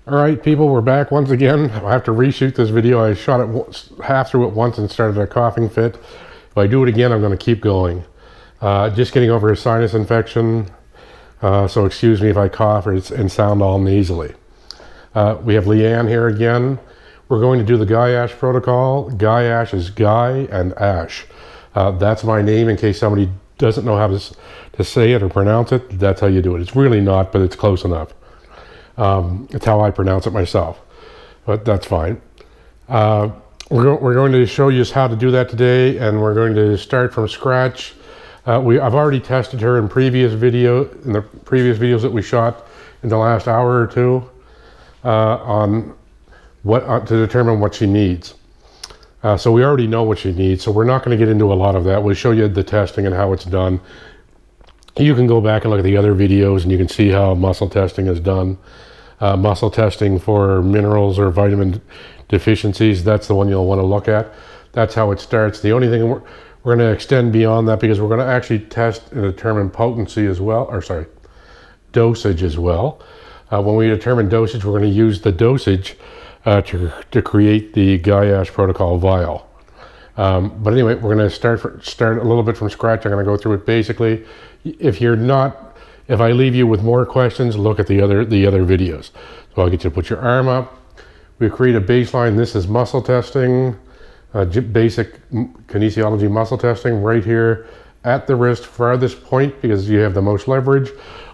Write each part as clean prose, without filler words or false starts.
All right, people, we're back once again. I have to reshoot this video. I shot it half through it once and started a coughing fit. If I do it again, I'm going to keep going. Just getting over a sinus infection, so excuse me if I cough and sound all nasally. We have Leanne here again. We're going to do the Goyetche protocol. Goyetche is Guy and Ash. That's my name in case somebody doesn't know how to say it or pronounce it. That's how you do it. It's really not, but it's close enough. It's how I pronounce it myself, but that's fine. We're going to show you how to do that today, and we're going to start from scratch. I've already tested her in the previous videos that we shot in the last hour or two on to determine what she needs. So we already know what she needs, so we're not going to get into a lot of that. We'll show you the testing and how it's done. You can go back and look at the other videos and you can see how muscle testing is done. Muscle testing for minerals or vitamin deficiencies, that's the one you'll want to look at. That's how it starts. The only thing we're going to extend beyond that, because we're going to actually test and determine potency as well, or sorry, dosage as well. When we determine dosage, we're going to use the dosage to create the Goyetche protocol vial. But anyway, we're going to start a little bit from scratch. I'm going to go through it basically. If I leave you with more questions, look at the other videos. So I'll get you to put your arm up. We create a baseline. This is muscle testing, basic kinesiology muscle testing right here at the wrist farthest point, because you have the most leverage.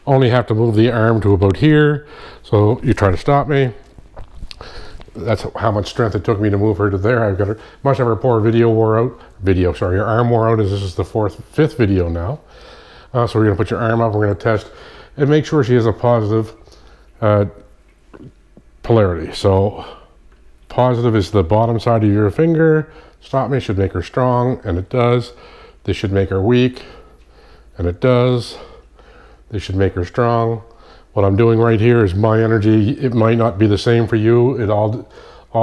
Only have to move the arm to about here. So you try to stop me. That's how much strength it took me to move her to there. Must have her poor her arm wore out, as this is the fifth video now. So we're going to put your arm up, we're going to test and make sure she has a positive polarity. So positive is the bottom side of your finger. Stop me should make her strong, and it does. This should make her weak, and it does. This should make her strong. What I'm doing right here is my energy. It might not be the same for you. It all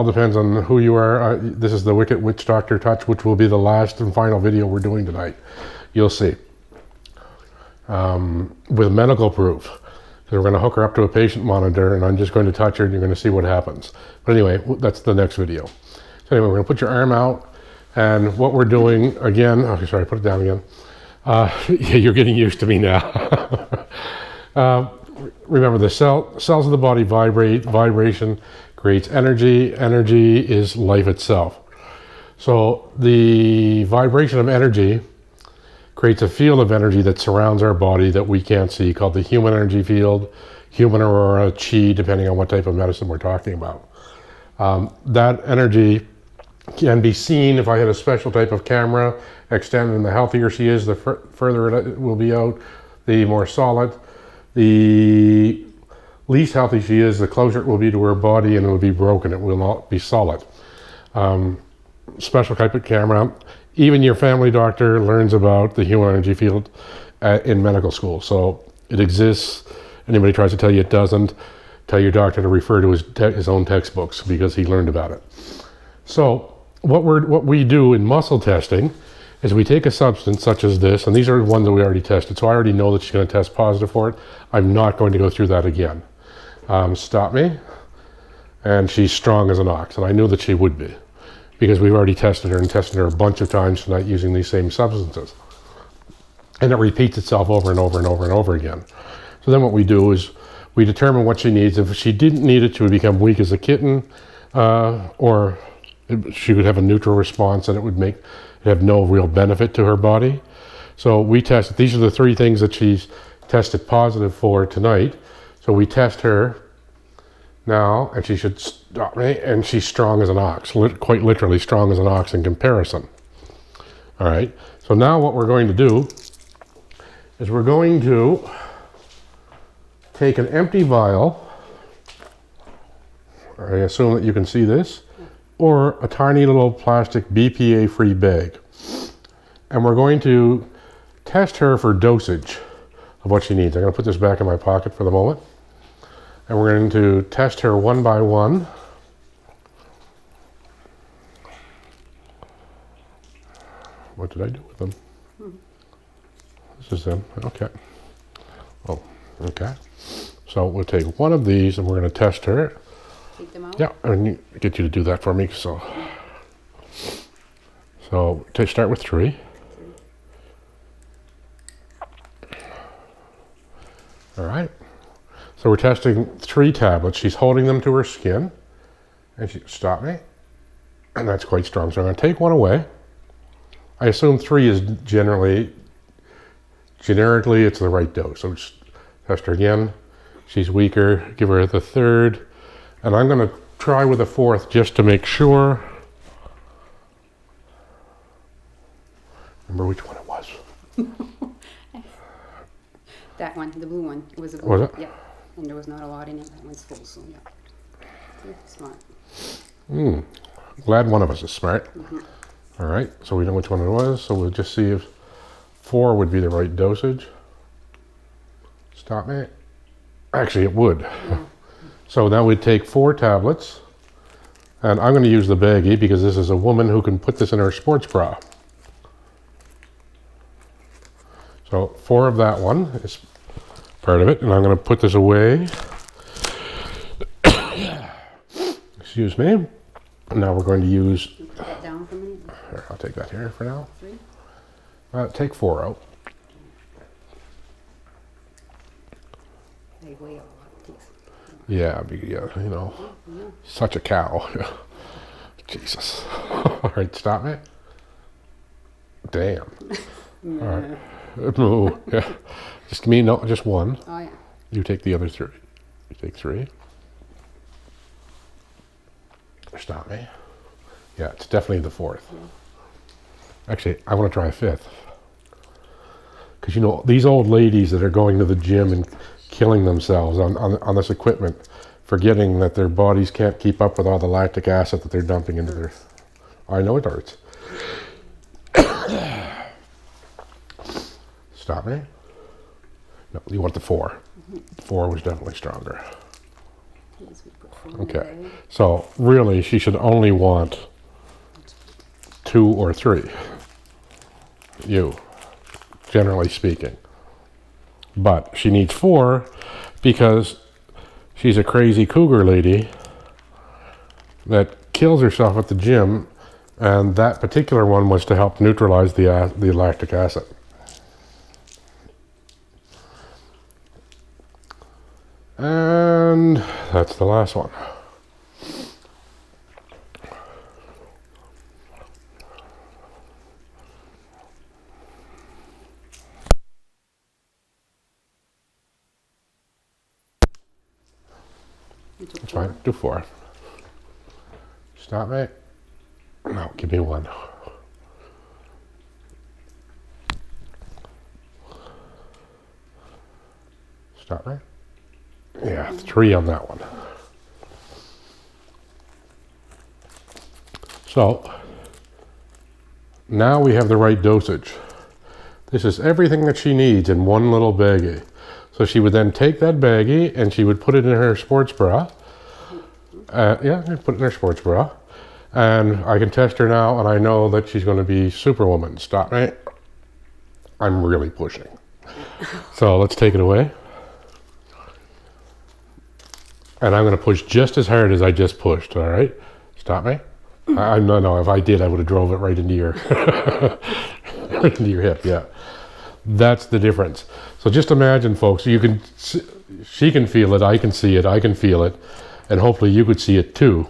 depends on who you are. This is the Wicked Witch Doctor Touch, which will be the last and final video we're doing tonight. You'll see. With medical proof. So we're going to hook her up to a patient monitor, and I'm just going to touch her and you're going to see what happens. But anyway, that's the next video. So anyway, we're going to put your arm out, and what we're doing again, okay, sorry, put it down again. Yeah, you're getting used to me now. Remember, the cells of the body vibrate. Vibration creates energy. Energy is life itself. So the vibration of energy creates a field of energy that surrounds our body that we can't see, called the human energy field, human aurora, chi, depending on what type of medicine we're talking about. That energy can be seen if I had a special type of camera extended, and the healthier she is, the further it will be out, the more solid. The least healthy she is, the closer it will be to her body, and it will be broken. It will not be solid. Special type of camera. Even your family doctor learns about the human energy field in medical school. So it exists. Anybody tries to tell you it doesn't, tell your doctor to refer to his own textbooks, because he learned about it. So what we do in muscle testing is we take a substance such as this, and these are the ones that we already tested. So I already know that she's going to test positive for it. I'm not going to go through that again. Stop me. And she's strong as an ox, and I knew that she would be, because we've already tested her a bunch of times tonight using these same substances. And it repeats itself over and over and over and over again. So then what we do is we determine what she needs. If she didn't need it, she would become weak as a kitten, or she would have a neutral response, and it would have no real benefit to her body. So we test, these are the three things that she's tested positive for tonight. So we test her now, and she should stop me, and she's strong as an ox, quite literally strong as an ox in comparison. All right, so now what we're going to do is we're going to take an empty vial. I assume that you can see this, or a tiny little plastic BPA-free bag. And we're going to test her for dosage of what she needs. I'm going to put this back in my pocket for the moment. And we're going to test her one by one. What did I do with them? This is them. Okay. Oh, okay. So we'll take one of these and we're going to test her. take them out? Yeah, I need to get you to do that for me. So to start with 3. All right. So we're testing 3 tablets. She's holding them to her skin, and she stop me, and that's quite strong. So I'm going to take one away. I assume 3 is generically it's the right dose. So just test her again. She's weaker. Give her the 3rd, and I'm going to try with a 4th just to make sure. Remember which one it was? That one, the blue one. It was a blue Was one. it? Yeah. And there was not a lot in it. That one's full, so yeah. Smart. Glad one of us is smart. All right, so we know which one it was. So we'll just see if 4 would be the right dosage. Stop me. Actually, it would. Yeah. So now we'd take 4 tablets, and I'm going to use the baggie because this is a woman who can put this in her sports bra. So 4 of that one is part of it, and I'm going to put this away. Excuse me. Now we're going to use. Put that down for a minute. Here, I'll take that here for now. 3. Take 4 out. They weigh a lot. Thanks. Yeah, you know, such a cow. Jesus. All right, stop me. Damn. All right. No, yeah. Just give me just 1. Oh yeah. You take the other 3. You take 3. Stop me. Yeah, it's definitely the 4th. Actually, I want to try a 5th. Because, you know, these old ladies that are going to the gym and killing themselves on this equipment, forgetting that their bodies can't keep up with all the lactic acid that they're dumping into their... I know it hurts. Stop me. No, you want the 4. 4 was definitely stronger. Okay, so really she should only want 2 or 3. You, generally speaking. But she needs 4 because she's a crazy cougar lady that kills herself at the gym, and that particular one was to help neutralize the lactic acid. And that's the last one. That's fine. Do 4. Stop me. No, give me 1. Stop me. Yeah, 3 on that one. So now we have the right dosage. This is everything that she needs in one little baggie. So she would then take that baggie and she would put it in her sports bra. Yeah, put it in her sports bra. And I can test her now, and I know that she's going to be Superwoman. Stop me. I'm really pushing. So let's take it away. And I'm going to push just as hard as I just pushed, all right? Stop me. No, if I did, I would have drove it right into your, right into your hip, yeah. That's the difference. So just imagine, folks, she can feel it, I can see it, I can feel it, and hopefully you could see it too.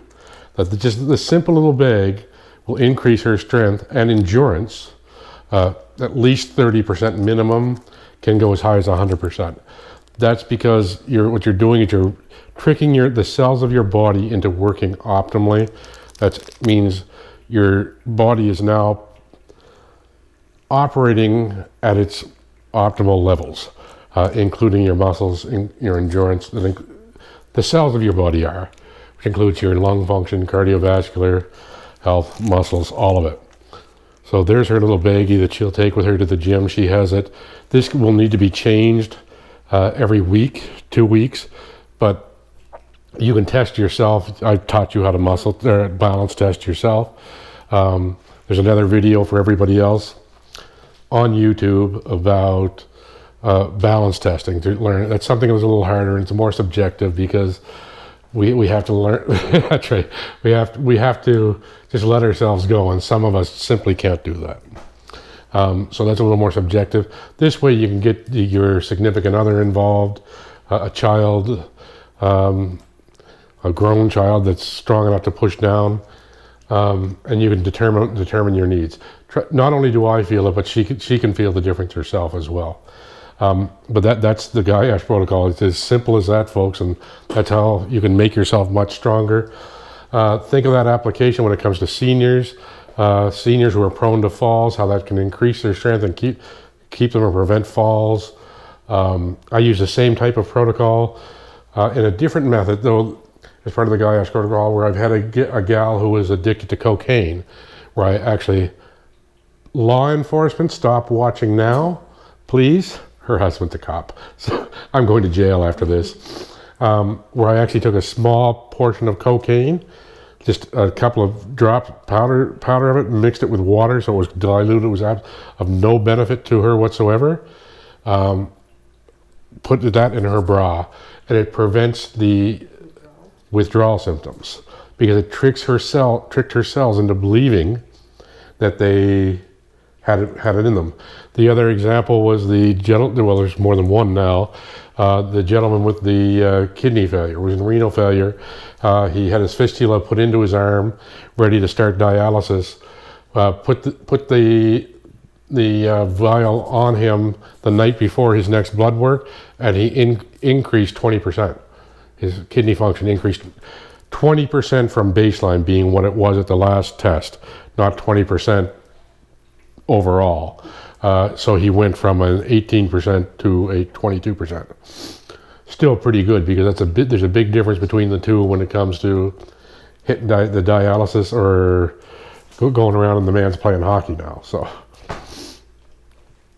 That just the simple little bag will increase her strength and endurance, at least 30% minimum, can go as high as 100%. That's because what you're doing is you're tricking the cells of your body into working optimally. That means your body is now operating at its optimal levels, including your muscles, your endurance. The cells of your body are, which includes your lung function, cardiovascular health, muscles, all of it. So there's her little baggie that she'll take with her to the gym. She has it. This will need to be changed every week, 2 weeks, but you can test yourself. I taught you how to balance test yourself. There's another video for everybody else on YouTube about balance testing to learn. That's something that was a little harder and it's more subjective because we have to learn. That's right. We have to just let ourselves go, and some of us simply can't do that. So that's a little more subjective. This way you can get your significant other involved, a child, a grown child that's strong enough to push down, and you can determine your needs. Not only do I feel it, but she can feel the difference herself as well. But that's the Goyetche protocol. It's as simple as that, folks, and that's how you can make yourself much stronger. Think of that application when it comes to seniors. Seniors who are prone to falls, how that can increase their strength and keep them or prevent falls. I use the same type of protocol in a different method, though, as part of the Goyetche protocol, where I've had a gal who was addicted to cocaine, where I actually, law enforcement, stop watching now, please. Her husband's a cop, so I'm going to jail after this. Where I actually took a small portion of cocaine, just a couple of drops, powder of it, and mixed it with water so it was diluted. It was of no benefit to her whatsoever. Put that in her bra, and it prevents the withdrawal symptoms because it tricked her cells into believing that they had it in them. The other example was the gentleman, well, there's more than one now, the gentleman with the kidney failure, was in renal failure. He had his fistula put into his arm, ready to start dialysis. Put the vial on him the night before his next blood work, and he increased 20%. His kidney function increased 20% from baseline being what it was at the last test, not 20% overall. So he went from an 18% to a 22%. Still pretty good, because there's a big difference between the two when it comes to hitting the dialysis or going around and the man's playing hockey now. So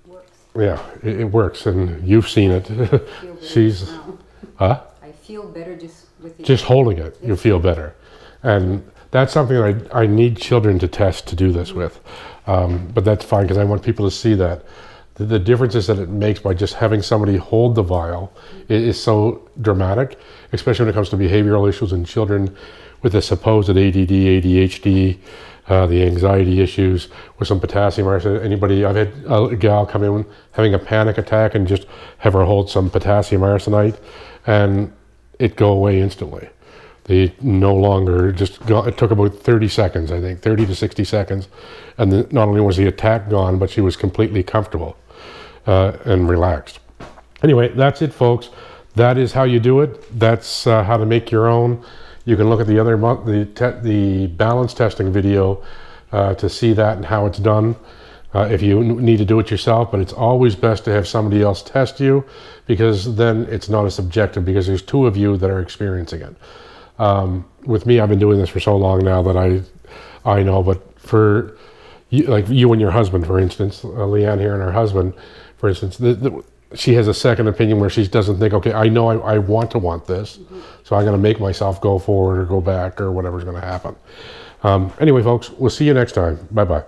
Works. yeah, it works, and you've seen it. She's, huh? I feel better just with it. Just holding it, you feel better. And that's something I need children to test to do this with. But that's fine, because I want people to see that. The differences that it makes by just having somebody hold the vial is so dramatic, especially when it comes to behavioral issues in children with the supposed ADD, ADHD, the anxiety issues, with some potassium arsenite. I've had a gal come in having a panic attack and just have her hold some potassium arsenite, and it go away instantly. They no longer it took about 30 seconds, I think, 30 to 60 seconds. And not only was the attack gone, but she was completely comfortable and relaxed. Anyway, that's it, folks. That is how you do it. That's how to make your own. You can look at the balance testing video to see that and how it's done. If you need to do it yourself, but it's always best to have somebody else test you, because then it's not as subjective, because there's two of you that are experiencing it. With me, I've been doing this for so long now that I know, but for you, like you and your husband, for instance, Leanne here and her husband, for instance, she has a second opinion where she doesn't think, okay, I know I want this, so I'm going to make myself go forward or go back or whatever's going to happen. Anyway, folks, we'll see you next time. Bye-bye.